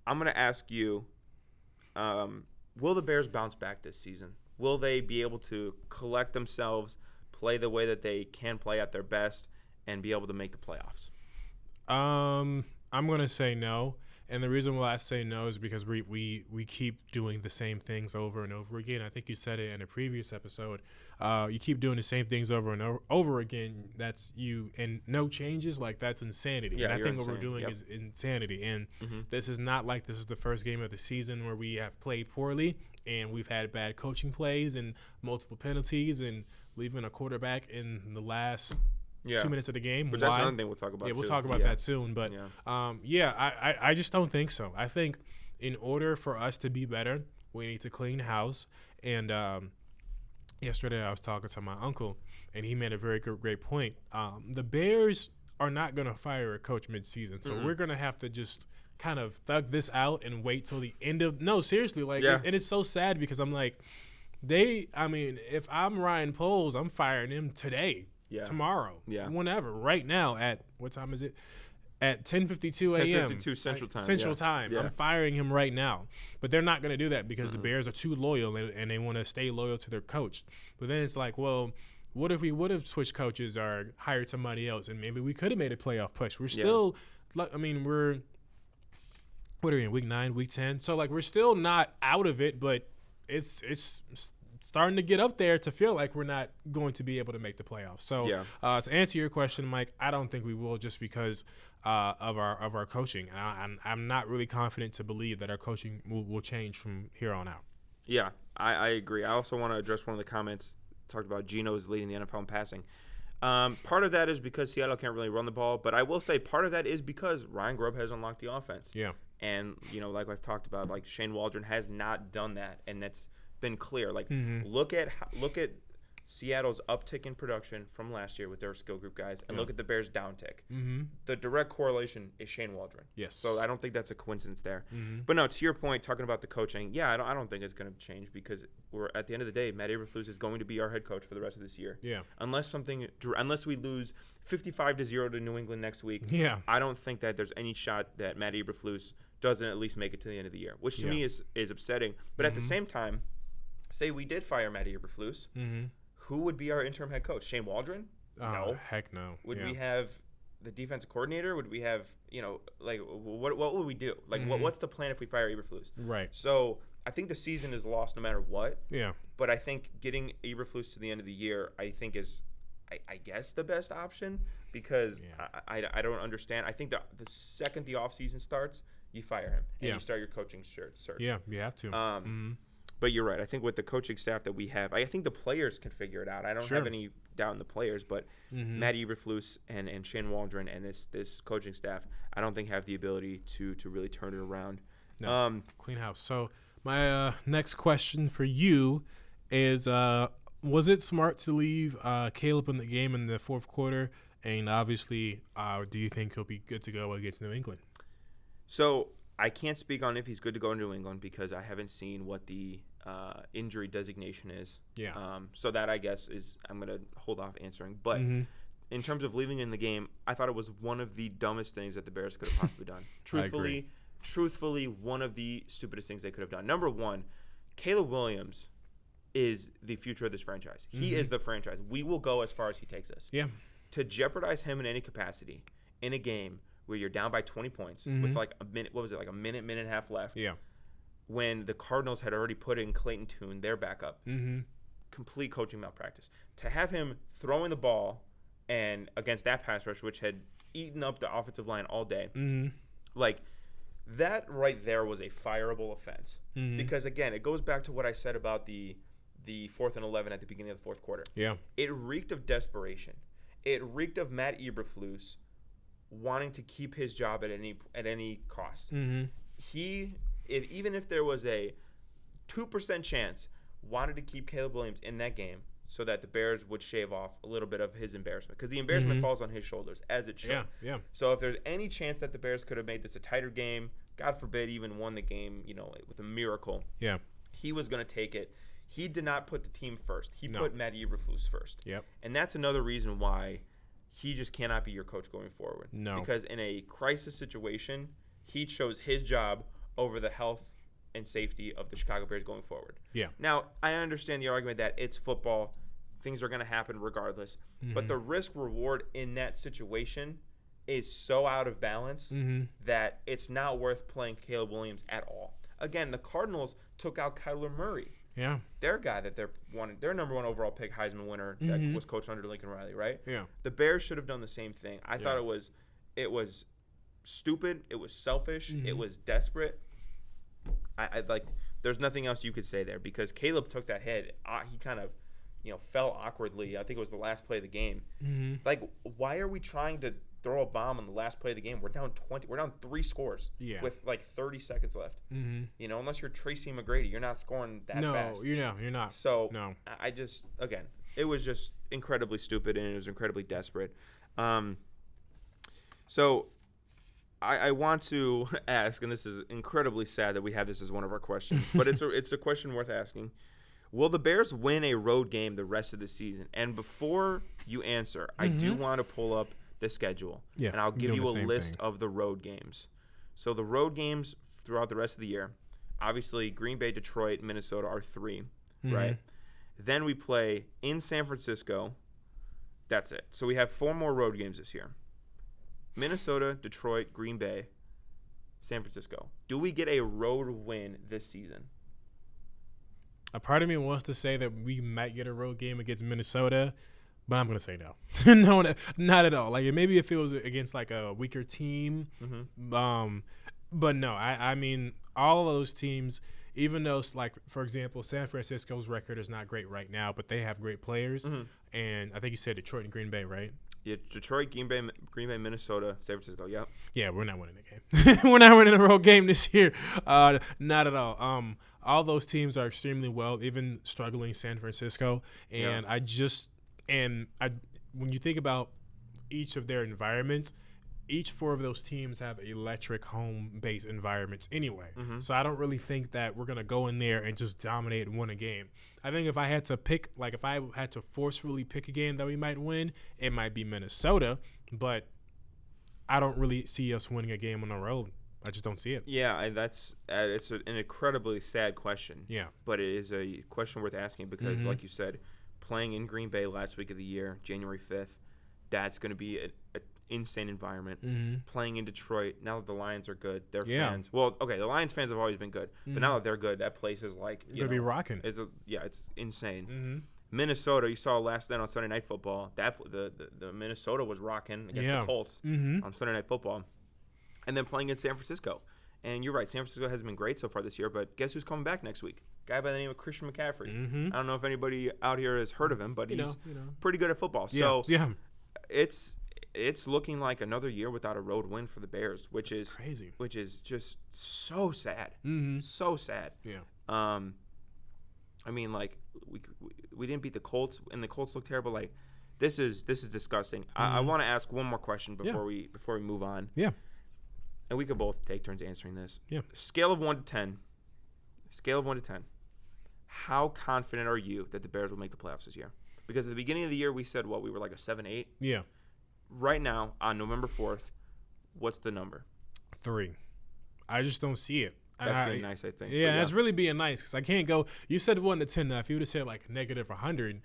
I'm going to ask you, will the Bears bounce back this season? Will they be able to collect themselves, play the way that they can play at their best, and be able to make the playoffs? I'm going to say no. And the reason why I say no is because we keep doing the same things over and over again. I think you said it in a previous episode. You keep doing the same things over and over again. That's you, and no changes. Like, that's insanity. Yeah, and I think insane. what we're doing is insanity. And this is not like this is the first game of the season where we have played poorly and we've had bad coaching plays and multiple penalties and leaving a quarterback in the last 2 minutes of the game. Which that's another thing we'll talk about. Yeah, we'll talk about that soon. But I just don't think so. I think in order for us to be better, we need to clean house. And yesterday I was talking to my uncle, and he made a very great point. The Bears are not going to fire a coach midseason, so we're going to have to just kind of thug this out and wait till the end of – no, seriously. And it's so sad because I'm like, if I'm Ryan Poles, I'm firing him today. Yeah. Tomorrow, whenever, right now at what time is it? At 10:52 a.m. 10:52 Central Time. Central Time. Yeah. I'm firing him right now. But they're not going to do that because the Bears are too loyal and they want to stay loyal to their coach. But then it's like, well, what if we would have switched coaches or hired somebody else and maybe we could have made a playoff push? We're still, what are we in, week 9, week 10? So, we're still not out of it, but it's starting to get up there to feel like we're not going to be able to make the playoffs. So to answer your question, Mike, I don't think we will just because of our coaching. I'm not really confident to believe that our coaching will change from here on out. Yeah, I agree. I also want to address one of the comments talked about Geno's leading the NFL in passing. Part of that is because Seattle can't really run the ball, but I will say part of that is because Ryan Grubb has unlocked the offense. Yeah. And, like I've talked about, Shane Waldron has not done that, and that's been clear. Look at Seattle's uptick in production from last year with their skill group guys, and look at the Bears' downtick. The direct correlation is Shane Waldron. Yes. So I don't think that's a coincidence there. But no, to your point, talking about the coaching, I don't think it's going to change because we're at the end of the day, Matt Eberflus is going to be our head coach for the rest of this year. Yeah. Unless we lose 55-0 to New England next week. Yeah. I don't think that there's any shot that Matt Eberflus doesn't at least make it to the end of the year, which to me is upsetting. But at the same time, say we did fire Matt Eberflus, who would be our interim head coach? Shane Waldron? No. Heck no. Would we have the defensive coordinator? Would we have, what would we do? What's the plan if we fire Eberflus? Right. So I think the season is lost no matter what. Yeah. But I think getting Eberflus to the end of the year, I think is, I guess, the best option because I don't understand. I think the second the offseason starts, you fire him and you start your coaching search. Yeah, you have to. But you're right. I think with the coaching staff that we have, I think the players can figure it out. I don't have any doubt in the players, but Matt Eberflus and Shane Waldron and this coaching staff, I don't think have the ability to really turn it around. No. Clean house. So my next question for you is, was it smart to leave Caleb in the game in the fourth quarter? And obviously, do you think he'll be good to go against New England? So I can't speak on if he's good to go in New England because I haven't seen what the injury designation is. Yeah. So that, I guess, is I'm going to hold off answering. But in terms of leaving in the game, I thought it was one of the dumbest things that the Bears could have possibly done. Truthfully, one of the stupidest things they could have done. Number one, Caleb Williams is the future of this franchise. He is the franchise. We will go as far as he takes us. Yeah. To jeopardize him in any capacity in a game where you're down by 20 points with a minute, a minute and a half left. Yeah. When the Cardinals had already put in Clayton Tune, their backup. Complete coaching malpractice. To have him throwing the ball and against that pass rush, which had eaten up the offensive line all day, that right there was a fireable offense. Because, again, it goes back to what I said about the 4th and 11 at the beginning of the fourth quarter. Yeah. It reeked of desperation. It reeked of Matt Eberflus wanting to keep his job at any cost. He, even if there was a 2% chance, wanted to keep Caleb Williams in that game so that the Bears would shave off a little bit of his embarrassment because the embarrassment falls on his shoulders, as it should. Yeah. So if there's any chance that the Bears could have made this a tighter game, God forbid, even won the game, with a miracle. Yeah. He was going to take it. He did not put the team first. He put Matt Eberflus first. Yep. And that's another reason why he just cannot be your coach going forward. No. Because in a crisis situation, he chose his job over the health and safety of the Chicago Bears going forward. Yeah. Now, I understand the argument that it's football. Things are going to happen regardless. But the risk-reward in that situation is so out of balance that it's not worth playing Caleb Williams at all. Again, the Cardinals took out Kyler Murray. Yeah. Their guy that their number one overall pick, Heisman winner, that was coached under Lincoln Riley, right? Yeah. The Bears should have done the same thing. I thought it was stupid. It was selfish. It was desperate. I like. There's nothing else you could say there because Caleb took that hit. He kind of, fell awkwardly. I think it was the last play of the game. Like, why are we trying to throw a bomb on the last play of the game? We're down 20. We're down 3 scores with like 30 seconds left. Unless you're Tracy McGrady, you're not scoring that fast. No, you're not. So I just, again, it was just incredibly stupid and it was incredibly desperate. So I want to ask, and this is incredibly sad that we have this as one of our questions, but it's a question worth asking. Will the Bears win a road game the rest of the season? And before you answer, I do want to pull up the schedule, and I'll give you a list of the road games. So the road games throughout the rest of the year, obviously Green Bay, Detroit, Minnesota are 3, right? Then we play in San Francisco. That's it. So we have 4 more road games this year. Minnesota, Detroit, Green Bay, San Francisco. Do we get a road win this season? A part of me wants to say that we might get a road game against Minnesota, but I'm going to say no. No, not at all. Like, maybe if it was against, like, a weaker team. But no, I mean, all of those teams, even though, like, for example, San Francisco's record is not great right now, but they have great players. And I think you said Detroit and Green Bay, right? Yeah, Detroit, Green Bay, Minnesota, San Francisco, yep. Yeah, we're not winning the game. We're not winning a road game this year. Not at all. All those teams are extremely well, even struggling San Francisco. And when you think about each of their environments, each 4 of those teams have electric home-based environments anyway. So I don't really think that we're going to go in there and just dominate and win a game. I think if I had to pick, like if I had to forcefully pick a game that we might win, it might be Minnesota. But I don't really see us winning a game on the road. I just don't see it. Yeah, it's an incredibly sad question. Yeah. But it is a question worth asking because, like you said, playing in Green Bay last week of the year, January 5th, that's going to be an insane environment. Playing in Detroit, now that the Lions are good, their fans. Well, okay, the Lions fans have always been good, but now that they're good, that place is like they'll be rocking. It's insane. Minnesota, you saw last night on Sunday Night Football. That the Minnesota was rocking against the Colts on Sunday Night Football, and then playing in San Francisco. And you're right, San Francisco hasn't been great so far this year, but guess who's coming back next week? Guy by the name of Christian McCaffrey. I don't know if anybody out here has heard of him, but he's pretty good at football. So it's looking like another year without a road win for the Bears, which is crazy. Which is just so sad. So sad. Yeah. I mean, like we didn't beat the Colts, and the Colts look terrible. Like this is disgusting. I want to ask one more question before we move on. Yeah. And we could both take turns answering this. Yeah. Scale of 1 to 10. How confident are you that the Bears will make the playoffs this year? Because at the beginning of the year, we said we were like a 7-8. Yeah. Right now, on November 4th, what's the number? 3. I just don't see it. That's being nice, I think. Yeah, that's really being nice because I can't go. You said 1 to 10. Now, if you would have said like negative 100,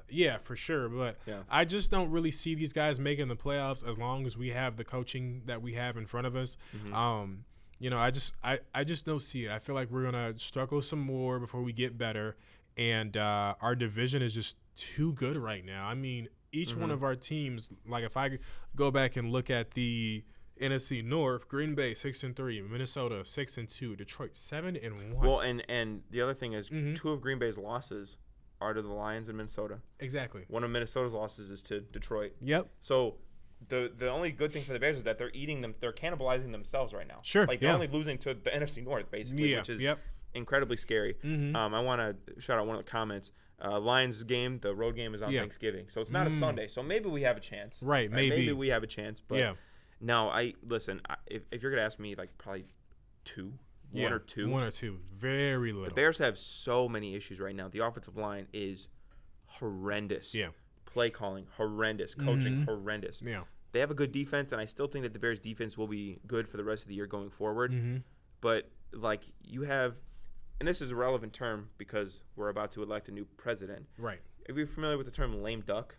yeah, for sure. But I just don't really see these guys making the playoffs as long as we have the coaching that we have in front of us. I just don't see it. I feel like we're gonna struggle some more before we get better, and our division is just too good right now. I mean, each one of our teams. Like if I go back and look at the NFC North, Green Bay 6-3, Minnesota 6-2, Detroit 7-1. Well, and the other thing is 2 of Green Bay's losses are to the Lions and Minnesota. Exactly. One of Minnesota's losses is to Detroit. Yep. So the only good thing for the Bears is that they're eating them. They're cannibalizing themselves right now. Sure. Like they're only losing to the NFC North basically, which is incredibly scary. I want to shout out one of the comments. Lions game, the road game is on Thanksgiving, so it's not a Sunday. So maybe we have a chance. Right. Maybe we have a chance, but. No, if you're gonna ask me, like probably 1 or 2. 1 or 2, very little. The Bears have so many issues right now. The offensive line is horrendous. Yeah. Play calling horrendous. Coaching horrendous. Yeah. They have a good defense, and I still think that the Bears' defense will be good for the rest of the year going forward. but like you have, and this is a relevant term because we're about to elect a new president. Right. Are you familiar with the term lame duck?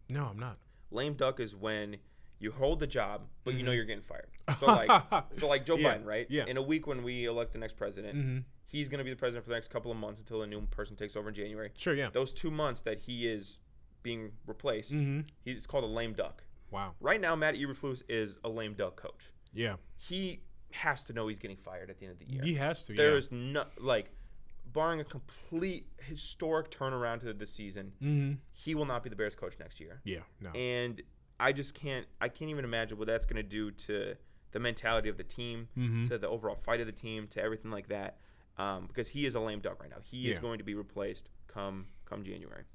No, I'm not. Lame duck is when you hold the job, but Mm-hmm. you know you're getting fired. So like Joe Biden, right? Yeah. In a week when we elect the next president, Mm-hmm. he's going to be the president for the next couple of months until a new person takes over in January. Sure, yeah. Those 2 months that he is being replaced, Mm-hmm. he's called a lame duck. Wow. Right now, Matt Eberflus is a lame duck coach. Yeah. He has to know he's getting fired at the end of the year. He has to, There is no, like, barring a complete historic turnaround to the season, Mm-hmm. he will not be the Bears coach next year. Yeah, no. And I can't even imagine what that's going to do to the mentality of the team, Mm-hmm. to the overall fight of the team, to everything like that. Because he is a lame duck right now. He is going to be replaced come January.